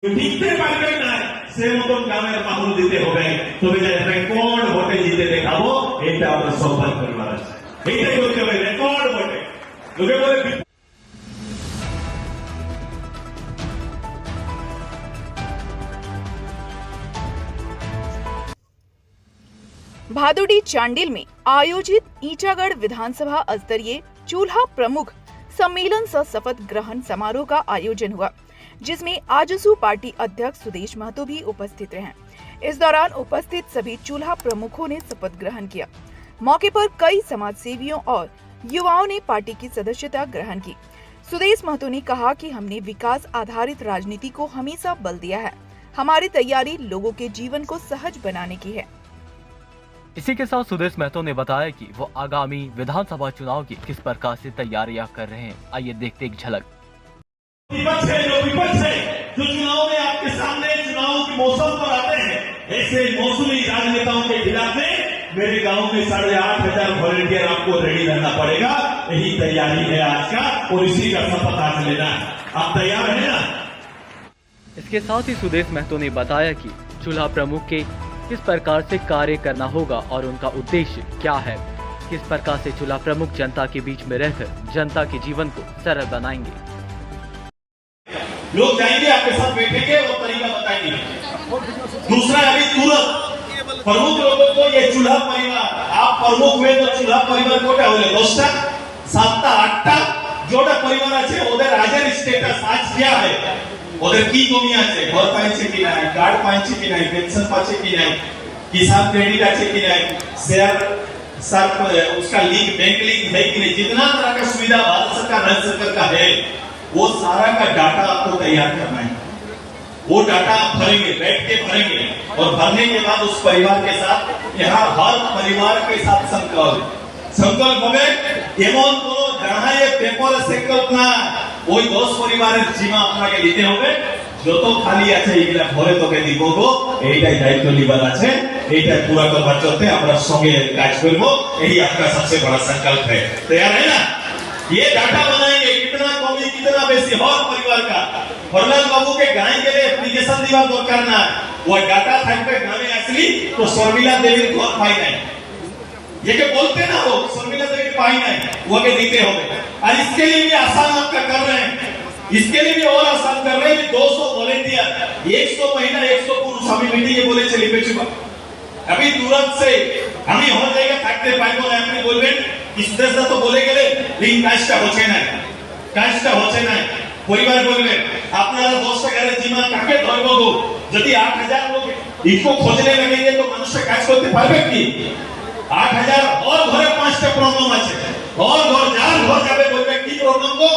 জিততে পারবেন না সে মতন গ্রামের মানুষ দিতে হবে, তবে যে রেকর্ড ভোটে জিতে দেখাবো এটা আমরা সৌভাগ্য পরিবার আছে, এইটাই করতে হবে রেকর্ড ভোটে। লোকে বলে भादुड़ी चांडिल में आयोजित ईटागढ़ विधानसभा स्तरीय चूल्हा प्रमुख सम्मेलन सह शपथ ग्रहण समारोह का आयोजन हुआ, जिसमें आजसू पार्टी अध्यक्ष सुदेश महतो भी उपस्थित रहे। इस दौरान उपस्थित सभी चूल्हा प्रमुखों ने शपथ ग्रहण किया। मौके पर कई समाज सेवियों और युवाओं ने पार्टी की सदस्यता ग्रहण की। सुदेश महतो ने कहा कि हमने विकास आधारित राजनीति को हमेशा बल दिया है। हमारी तैयारी लोगों के जीवन को सहज बनाने की है। इसी के साथ सुदेश महतो ने बताया कि वो आगामी विधानसभा चुनाव की किस प्रकार से तैयारियां कर रहे हैं। आइए देखते एक झलक। विपक्ष है जो चुनाव में आपके सामने चुनाव के मौसम पर आते हैं, ऐसे मौसमी राजनेताओं के खिलाफ में मेरे गांव में 8,500 वॉलंटियर आपको रेडी रहना पड़ेगा। यही तैयारी है आज का, और इसी का शपथ आज लेना है। आप तैयार है ना? इसके साथ ही सुदेश महतो ने बताया कि चूल्हा प्रमुख के किस प्रकार से कार्य करना होगा और उनका उद्देश्य क्या है, किस प्रकार से चूल्हा प्रमुख जनता के बीच में रहकर जनता के जीवन को सरल बनाएंगे। लोग जाएंगे आपके साथ बैठेंगे और तरीका बताएंगे। दूसरा, अभी तुरंत प्रमुख लोगों को ये चूल्हा परिवार, आप प्रमुख हुए तो चूल्हा परिवार कोटा হলে 10টা 7টা 8টা जोड़ा परिवार আছে, ওদের রাজার স্ট্যাটাস আজ কি है, ওদের কি কমি আছে, ঘর পাইছে কি নাই, কার্ড পাইছে কি নাই, পেনশন পাচ্ছে কি নাই, किसान क्रेडिट আছে কি নাই, शेयर सर उसका लिंक बैंक लिंक है कि नहीं, जितना तरह का सुविधा भारत सरकार राज्य सरकार का है वो सारा का डाटा आपको तैयार करना है। वो डाटा आप भरेंगे, बैठ के भरेंगे, और भरने के बाद उस परिवार के साथ यहाँ हर परिवार के साथ संकल्प হবে এমন কোন যারা ये পেপার সংকল্প না, ওই 10 পরিবারের জিম্মা আপনাকে নিতে হবে। যত খালি আছে এগুলা ভরে তোকে দিব গো, এইটাই দায়িত্ব নিবার আছে, এইটা पूरा করবার জন্য আমরা সঙ্গে কাজ করব। यही आपका सबसे बड़ा संकल्प है। तैयार है ना? ये डाटा बनाएंगे, कितना कमी कितना बेसी हर परिवार का। फरलाल बाबू के गाय के लिए एप्लीकेशन दिवा दरकार ना, वो डाटा থাকবে গ্রামে আসলি তো শর্মিলা দেবীর ঘর পাই নাই, ये के बोलते ना वो शर्मिला देवी पाई नहीं, वो के देते होंगे। और इसके लिए भी आसान आपका कर रहे हैं, इसके लिए भी और आसान कर रहे हैं कि 200 वॉलंटियर 100 महीना 100 पुरुष हमें मीटिंग ये बोले चले बेचुका अभी तुरंत से हमें हो जाएगा থাকতে পারবো না। আপনি বলবেন ইসদেশটা তো বলে গেলে লিঙ্ক কাজটা হচ্ছে না, কাজটা হচ্ছে না। পরিবার বলবেন আপনারা 10 টাকার জিম্মা কাকে ধরবো গো, যদি 8,000 लोग इसको खोजने लगेंगे तो मनुष्य কাজ করতে পারবে কি? 8,000 और घरे 5টা प्रॉब्लम আছে, और घर যার ঘর যাবে বলবে কি প্রবলেম গো,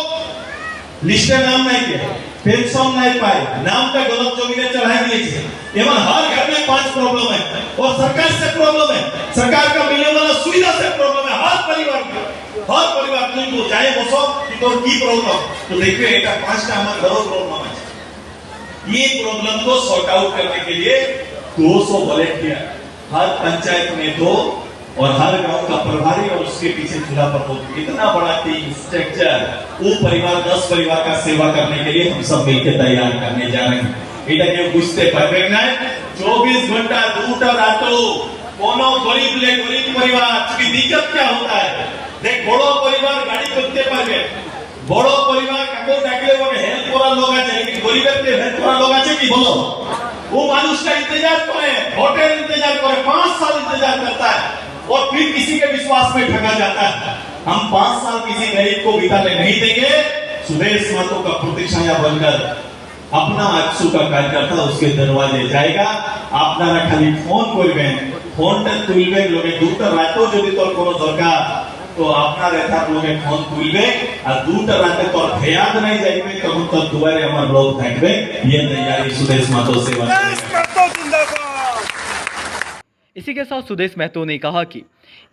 লিস্টে নাম নাই के पेंशन नहीं पाए, नाम का गलत जमीने चढ़ा दिए, एवं हर घर में 5 प्रॉब्लम है, और सरकार से प्रॉब्लम है, सरकार का मिलने वाला सुविधा से प्रॉब्लम है। हर परिवार को चाहे बसो कि तो की प्रॉब्लम तो देखिए এটা 5টা আমার ঘর प्रॉब्लम है। ये प्रॉब्लम को सॉर्ट आउट करने के लिए 200 वॉलंटियर हर पंचायत में 2 और हर गांव का प्रभारी और उसके पीछे चूल्हा प्रमुख, इतना बड़ा टीम स्ट्रक्चर, वो परिवार 10 परिवार का सेवा करने के लिए हम सब मिलकर तैयार करने जा रहे हैं। এটা কেউ বুঝতে পারবেন না। 24 घंटा 2টা রাতও কোনো গরিব পরিবার কি দিক্কত क्या होता है, দেখ বড় পরিবার গাড়ি করতে পারবে, বড় পরিবার কাকো ডাকলে ওকে হেল্প করার লোক আছে, কিন্তু গরিবের তে হেল্প করার লোক আছে কি বলো? वो मानुष का इंतजार करे, होटल इंतजार करे, 5 साल इंतजार करता है, और फिर किसी के विश्वास में ठगा जाता है। हम 5 साल किसी गरीब को बिताने नहीं देंगे। सुदेश महतो का प्रतिछाया बनकर अपना आजसू का कार्यकर्ता उसके दरवाजे जाएगा। আপনারা খালি ফোন করবেন, ফোনটা তুলবেন, লোকে 2টা রাতেও যদি তোর কোনো দরকার তো আপনার এটা লোকে ফোন তুলবে, আর 2টা রাতে তোর ফেয়াদ নাই যাইবে, তখন তোর দুয়ারে আমার লোক থাকবে। ये तैयारी सुदेश महतो से इसी के साथ सुदेश महतो ने कहा कि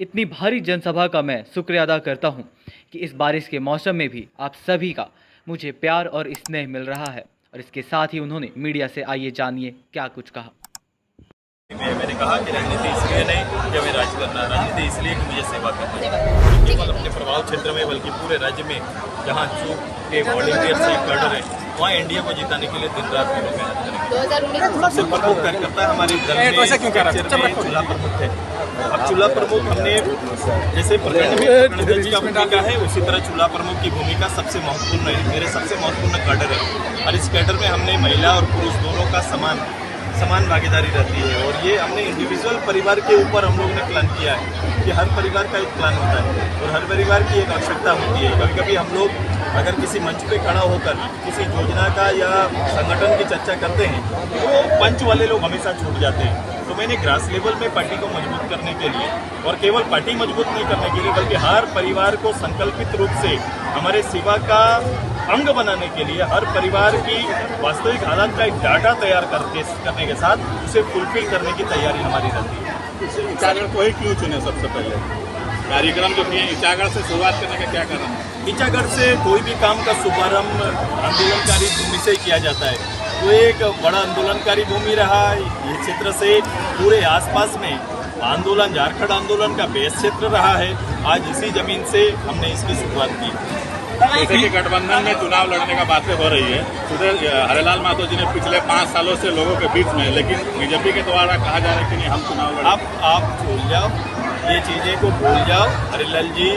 इतनी भारी जनसभा का मैं शुक्रिया अदा करता हूं कि इस बारिश के मौसम में भी आप सभी का मुझे प्यार और स्नेह मिल रहा है। और इसके साथ ही उन्होंने मीडिया से आइए जानिए क्या कुछ कहा। मैंने कहा कि राजनीति इसलिए नहीं कि हमें राज करना, राजनीति इसलिए कि मुझे सेवा करनी है, केवल अपने प्रभाव क्षेत्र में बल्कि पूरे राज्य में जहाँ जो के वॉलंटियर से कैडर है वहाँ एनडीए को जिताने के लिए दिन रात हम लोग मेहनत करेंगे। सबसे प्रमुख कार्यकर्ता हमारे दल में चूल्हा प्रमुख थे। अब चूल्हा प्रमुख हमने जैसे प्रखंड में अध्यक्ष का भूमिका है, उसी तरह चूल्हा प्रमुख की भूमिका सबसे महत्वपूर्ण है। मेरे सबसे महत्वपूर्ण कैडर है और इस कैडर में हमने महिला और पुरुष दोनों का समान भागीदारी रहती है। और ये हमने इंडिविजुअल परिवार के ऊपर हम लोग ने प्लान किया है कि हर परिवार का एक प्लान होता है और हर परिवार की एक आवश्यकता होती है। कभी कभी हम लोग अगर किसी मंच पे खड़ा होकर किसी योजना का या संगठन की चर्चा करते हैं तो पंच वाले लोग हमेशा छूट जाते हैं। तो मैंने ग्रास लेवल में पार्टी को मजबूत करने के लिए और केवल पार्टी मजबूत नहीं करने के लिए बल्कि हर परिवार को संकल्पित रूप से हमारे सेवा का अंग बनाने के लिए हर परिवार की वास्तविक हालात का एक डाटा तैयार करने के साथ उसे फुलफिल करने की तैयारी हमारी रहती है। ईचागढ़ को ही क्यों चुने? सबसे पहले कार्यक्रम जो किए ईचागढ़ से शुरुआत करने का क्या कारण है? ईचागढ़ से कोई भी काम का शुभारंभ आंदोलनकारी भूमि से किया जाता है। तो एक बड़ा आंदोलनकारी भूमि रहा ये क्षेत्र से पूरे आसपास में आंदोलन, झारखंड आंदोलन का बेस क्षेत्र रहा है। आज इसी जमीन से हमने इसकी शुरुआत की। जैसे कि गठबंधन में चुनाव लड़ने का बातें हो रही है, सुधीर हरिलाल महतो जी ने पिछले 5 सालों से लोगों के बीच में, लेकिन बीजेपी के द्वारा कहा जा रहा है कि नहीं हम चुनाव लड़ेंगे। आप भूल जाओ, ये चीजें को भूल जाओ। हरिलाल जी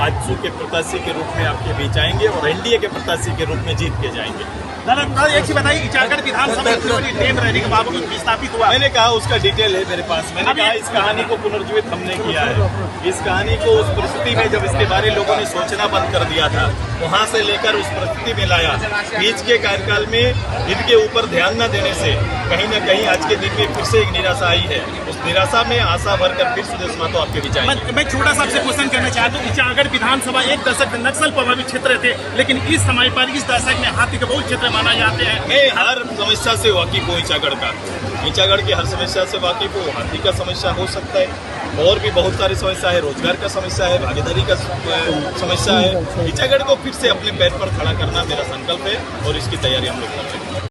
आजसू के प्रत्याशी के रूप में आपके बीच आएंगे और एनडीए के प्रत्याशी के रूप में जीत के जाएंगे। एक चीज बताइए, ईचागढ़ विधानसभा रहने के बाबू विस्थापित हुआ। मैंने कहा उसका डिटेल है मेरे पास। मैंने कहा इस कहानी को पुनर्जीवित हमने किया है। इस कहानी को उस परिस्थिति में जब इसके बारे लोगों ने सोचना बंद कर दिया था, वहां से लेकर उस परिस्थिति में लाया। बीच के कार्यकाल में इनके ऊपर ध्यान न देने से कहीं न कहीं आज के दिन में फिर से एक निराशा आई है। उस निराशा में आशा भरकर फिर सुदेश महतो आपके बीच आएंगे। मैं छोटा सा आपसे क्वेश्चन करना चाहता हूँ। ईचागढ़ विधानसभा एक दशक में नक्सल प्रभावित क्षेत्र थे, लेकिन इस समय पर इस दशक में हाथी के बहुत क्षेत्र माना जाते हैं। मैं हर समस्या से वाकिफ हूँ। ईचागढ़ की हर समस्या से वाकिफ हूँ। हाथी का समस्या हो सकता है और भी बहुत सारी समस्या है, रोजगार का समस्या है, भागीदारी का समस्या है। ईचागढ़ को फिर से अपने पैर पर खड़ा करना मेरा संकल्प है और इसकी तैयारी हम लोग कर रहे हैं।